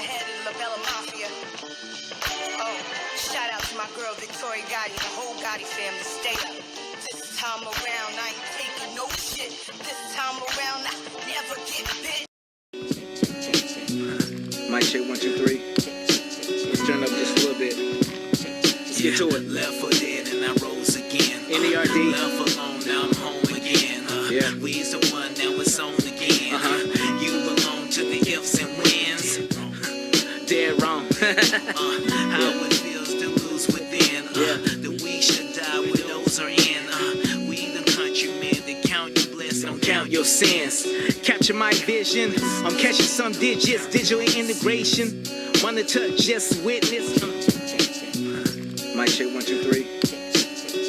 head of the La Bella Mafia. Oh, shout out to my girl Victoria Gotti, the whole Gotti fam to stay up. This time around, I ain't taking no shit. This time around, I never get bit. Mic check 1, 2, 3. Let's turn up just a little bit. Let's get to it. Left for dead and I rose again. NERD. Left alone, now I'm home again. Yeah. We's the one, now it's on again. You belong to the ifs and wins. Dead wrong. How it feels to lose within. The we should die where those are in. We the countrymen that count your blessings, Don't count your sins. Capture my vision. I'm catching some digits. Digital integration. Monitor, just witness. Mic check 1, 2, 3.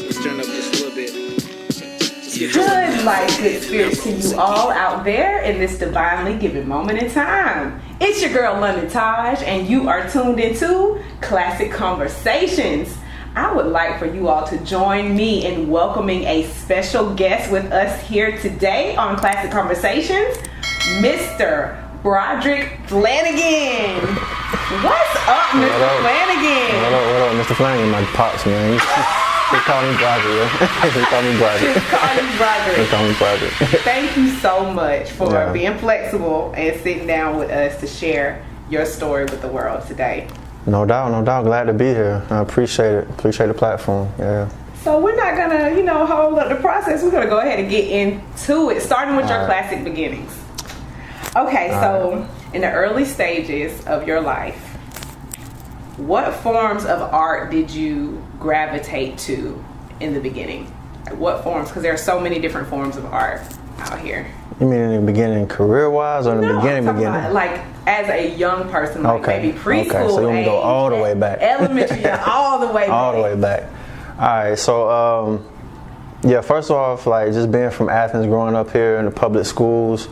Let's turn up just a little bit. Good life, good spirits to you all out there in this divinely given moment in time. It's your girl London Taj, and you are tuned into Classic Conversations. I would like for you all to join me in welcoming a special guest with us here today on Classic Conversations, Mr. Broderick Flanigan. What's up, Mr. Flanigan? What up, Mr. Flanigan, my pops, man. They call me Broderick, yeah. They call me Broderick. Just call you Broderick. They call me Broderick. Thank you so much for being flexible and sitting down with us to share your story with the world today. No doubt. Glad to be here. I appreciate it. Appreciate the platform. Yeah. So we're not gonna, hold up the process. We're gonna go ahead and get into it, starting with your classic beginnings. Okay, so in the early stages of your life, what forms of art did you gravitate to in the beginning? What forms? Because there are so many different forms of art out here. You mean in the beginning, career-wise, or in the beginning? About, like as a young person, like maybe preschool. Okay, so you want to go all the way back. Elementary, all the way back. All the way back. All right, so first off, like just being from Athens, growing up here in the public schools,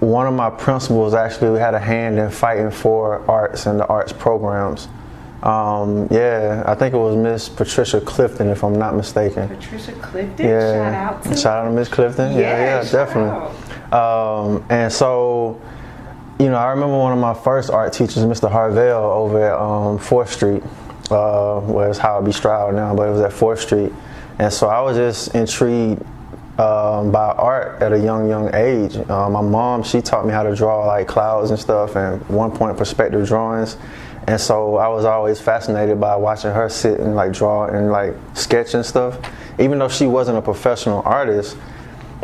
one of my principals actually had a hand in fighting for arts and the arts programs. I think it was Miss Patricia Clifton, if I'm not mistaken. Patricia Clifton? Yeah. Shout out to Miss Clifton. Yeah, definitely. And so, I remember one of my first art teachers, Mr. Harvell, over at 4th Street. Well, it's Howard B. Stroud now, but it was at 4th Street. And so I was just intrigued by art at a young age. My mom, she taught me how to draw like clouds and stuff and one-point perspective drawings. And so I was always fascinated by watching her sit and like draw and like sketch and stuff. Even though she wasn't a professional artist,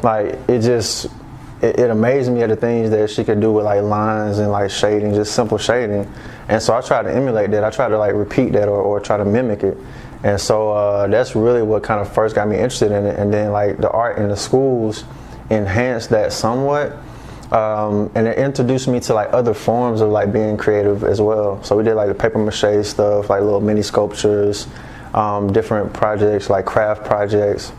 like it amazed me at the things that she could do with like lines and like shading, just simple shading. And so I tried to emulate that. I tried to like repeat that or try to mimic it. And so that's really what kind of first got me interested in it. And then like the art in the schools enhanced that somewhat. And it introduced me to like other forms of like being creative as well. So we did like the paper mache stuff, like little mini sculptures, different projects like craft projects.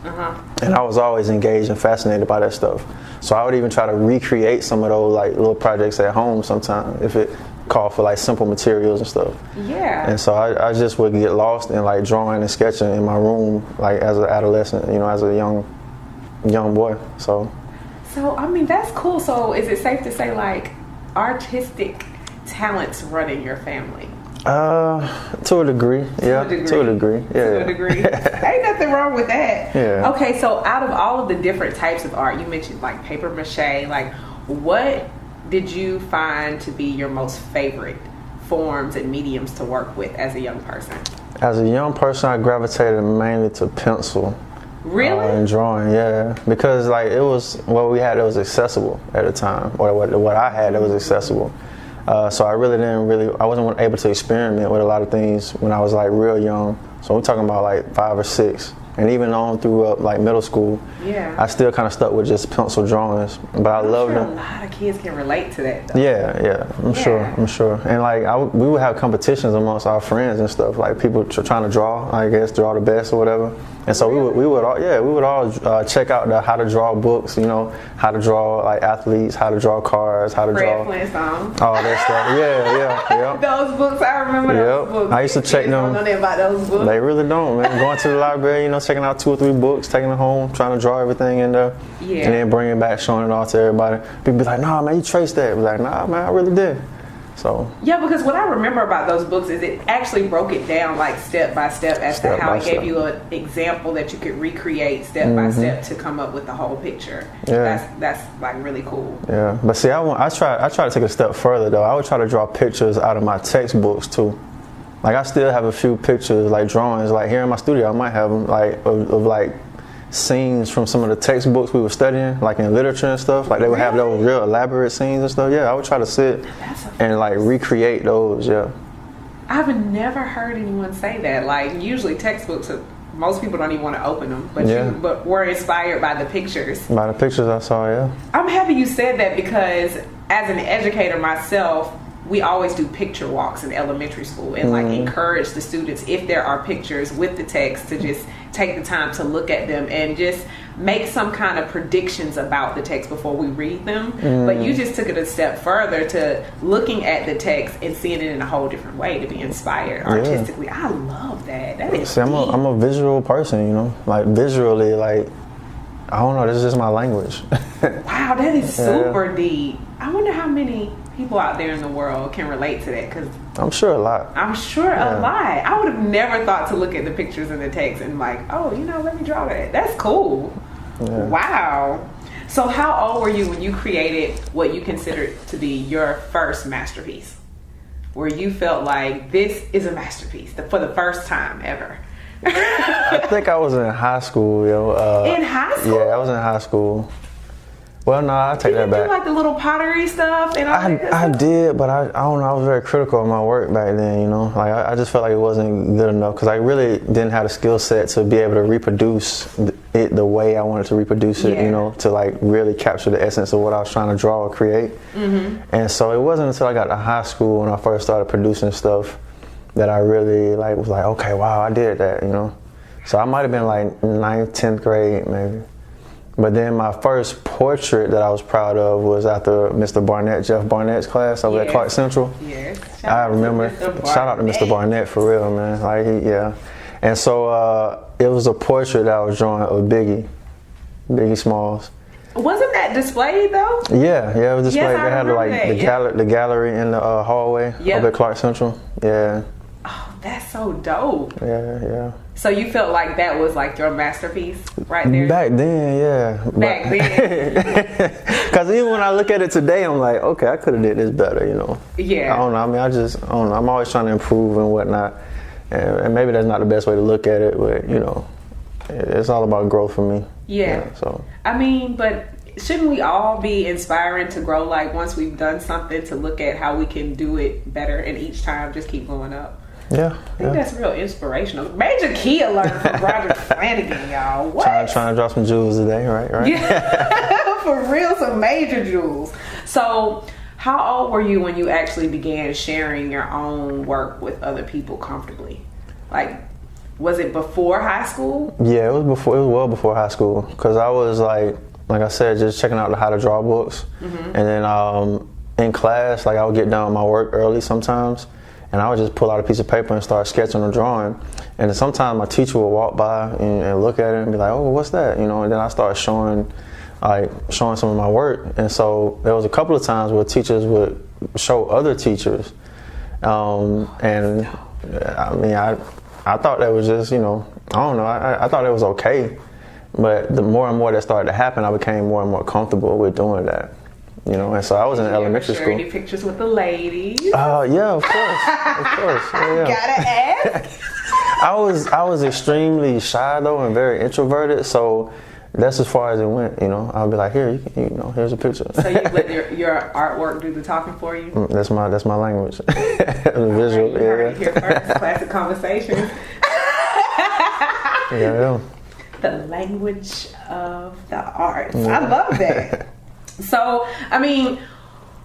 And I was always engaged and fascinated by that stuff. So I would even try to recreate some of those like little projects at home sometimes if it called for like simple materials and stuff. Yeah. And so I just would get lost in like drawing and sketching in my room like as an adolescent, as a young boy. So I mean, that's cool. So is it safe to say like artistic talents run in your family? To a degree, yeah. To a degree, yeah. To a degree. Ain't nothing wrong with that. Yeah. Okay, so out of all of the different types of art, you mentioned like paper mache, like what did you find to be your most favorite forms and mediums to work with as a young person? As a young person, I gravitated mainly to pencil. Really? And drawing, yeah. Because like it was what we had that was accessible at the time, or what I had that was accessible. So I wasn't able to experiment with a lot of things when I was like real young. So we're talking about like 5 or 6. And even on through like middle school, I still kind of stuck with just pencil drawings. But I loved them. A lot of kids can relate to that, though. Yeah, I'm sure. And like we would have competitions amongst our friends and stuff, like people trying to draw, I guess, draw the best or whatever. And so we would all check out how to draw books, how to draw like athletes, how to draw cars, how to draw all that stuff. Yeah. Those books, I remember those books. I used to check them. Don't know nothing about those books. They really don't, man. Going to the library, checking out 2 or 3 books, taking them home, trying to draw everything in there, and then bringing it back, showing it all to everybody. People be like, "Nah, man, you traced that." Be like, "Nah, man, I really did." So yeah, because what I remember about those books is it actually broke it down like step by step as to how it gave you an example that you could recreate step by step to come up with the whole picture. Yeah. That's like really cool. Yeah, but see, I try to take a step further though. I would try to draw pictures out of my textbooks too. Like I still have a few pictures, like drawings, like here in my studio. I might have them like of like scenes from some of the textbooks we were studying, like in literature and stuff. Like they would have those real elaborate scenes and stuff. Yeah, I would try to sit and like recreate those. Yeah. I've never heard anyone say that. Like usually textbooks, most people don't even want to open them, but we're inspired by the pictures. By the pictures I saw, yeah. I'm happy you said that because as an educator myself, we always do picture walks in elementary school and like encourage the students, if there are pictures with the text, to just take the time to look at them and just make some kind of predictions about the text before we read them. But you just took it a step further to looking at the text and seeing it in a whole different way to be inspired artistically. I love that. That is See, I'm a visual person, you know, like visually, like I don't know, this is just my language. Wow, that is super deep. I wonder how many people out there in the world can relate to that, because I'm sure a lot. I'm sure a lot. I would have never thought to look at the pictures and the text and like, oh, you know, let me draw that. That's cool. Yeah. Wow. So how old were you when you created what you considered to be your first masterpiece? Where you felt like this is a masterpiece for the first time ever? I think I was in high school, yo. In high school? Yeah, I was in high school. Well, no, I take that back. Did you do like the little pottery stuff and all that? I did, but I don't know. I was very critical of my work back then, you know. Like I just felt like it wasn't good enough because I really didn't have the skill set to be able to reproduce it the way I wanted to reproduce it, you know, to like really capture the essence of what I was trying to draw or create. And so it wasn't until I got to high school when I first started producing stuff that I really like was like, okay, wow, I did that, you know. So I might have been like 9th, 10th grade maybe. But then my first portrait that I was proud of was after Mr. Barnett, Jeff Barnett's class over at Clark Central. Yes. I remember. Shout out to Mr. Barnett for real, man. Like And so it was a portrait that I was drawing of Biggie Smalls. Wasn't that displayed though? Yeah, it was displayed. Yes, they had like the gallery in the hallway over at Clark Central. Yeah. Oh, that's so dope. Yeah. So you felt like that was like your masterpiece right there? Back then, yeah. Back then. Because even when I look at it today, I'm like, okay, I could have did this better, you know. Yeah. I don't know. I mean, I don't know. I'm always trying to improve and whatnot. And maybe that's not the best way to look at it, but, you know, it's all about growth for me. Yeah. So. I mean, but shouldn't we all be inspiring to grow, like once we've done something, to look at how we can do it better and each time just keep going up? Yeah. I think that's real inspirational. Major key alert from Broderick Flanigan, y'all. What? Trying to drop some jewels today, right? Yeah, for real, some major jewels. So, how old were you when you actually began sharing your own work with other people comfortably? Like, was it before high school? Yeah, it was before. It was well before high school, because I was like I said, just checking out the how to draw books, and then in class, like I would get done with my work early sometimes. And I would just pull out a piece of paper and start sketching or drawing. And then sometimes my teacher would walk by and look at it and be like, "Oh, what's that?" You know. And then I started showing some of my work. And so there was a couple of times where teachers would show other teachers. And I mean, I thought that was just, you know, I don't know. I thought it was okay. But the more and more that started to happen, I became more and more comfortable with doing that. You know, and so I was in elementary school. Any pictures with the ladies? Yeah, of course. Yeah. Gotta ask. I was extremely shy though and very introverted, so that's as far as it went. You know, I'll be like, here, you know, here's a picture. So you let your artwork do the talking for you? That's my language. The visual. Right, you heard it here first. Classic ConverSations. Yeah. The language of the arts. I love that. So, I mean,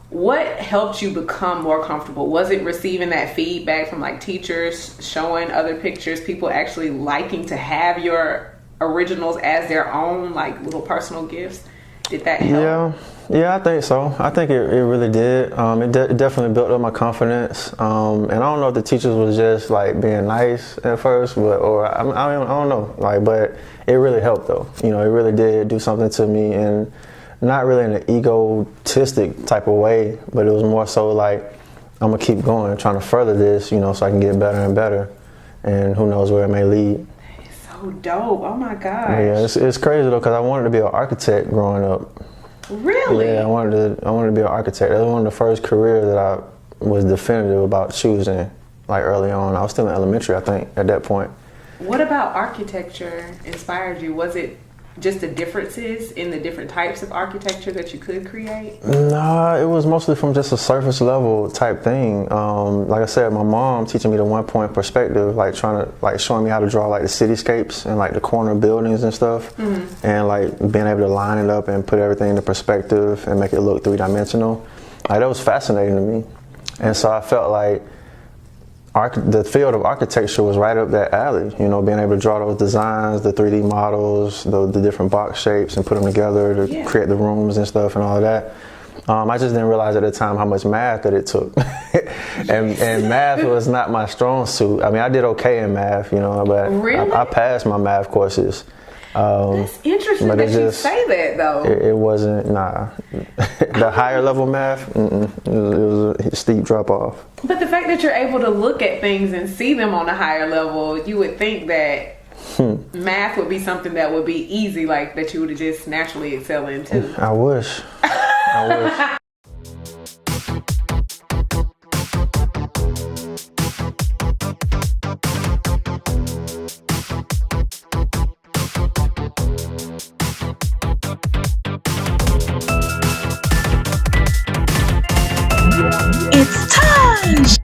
what helped you become more comfortable? Was it receiving that feedback from like teachers, showing other pictures, people actually liking to have your originals as their own, like little personal gifts? Did that help? Yeah, I think so. I think it really did. It definitely built up my confidence. And I don't know if the teachers was just like being nice at first, but I don't know. Like, but it really helped though. You know, it really did do something to me, and not really in an egotistic type of way, but it was more so like I'm gonna keep going, trying to further this, you know, so I can get better and better, and who knows where it may lead. It's so dope. Oh my gosh. Yeah, it's crazy though, because I wanted to be an architect growing up. Really? Yeah, I wanted to be an architect. That was one of the first careers that I was definitive about choosing, like early on. I was still in elementary, I think, at that point. What about architecture inspired you? Was it just the differences in the different types of architecture that you could create? Nah, it was mostly from just a surface level type thing. Like I said, my mom teaching me the 1-point perspective, like showing me how to draw like the cityscapes and like the corner buildings and stuff, and like being able to line it up and put everything into perspective and make it look 3-dimensional. Like that was fascinating to me, and so I felt like the field of architecture was right up that alley, you know, being able to draw those designs, the 3D models, the different box shapes, and put them together to create the rooms and stuff and all of that. I just didn't realize at the time how much math that it took. and math was not my strong suit. I mean, I did okay in math, you know, but really? I passed my math courses. That's interesting that you say that, though. It wasn't, nah. The higher level math, it was a steep drop off. But the fact that you're able to look at things and see them on a higher level, you would think that math would be something that would be easy, like that you would just naturally excel into. I wish. I wish. It's Taj!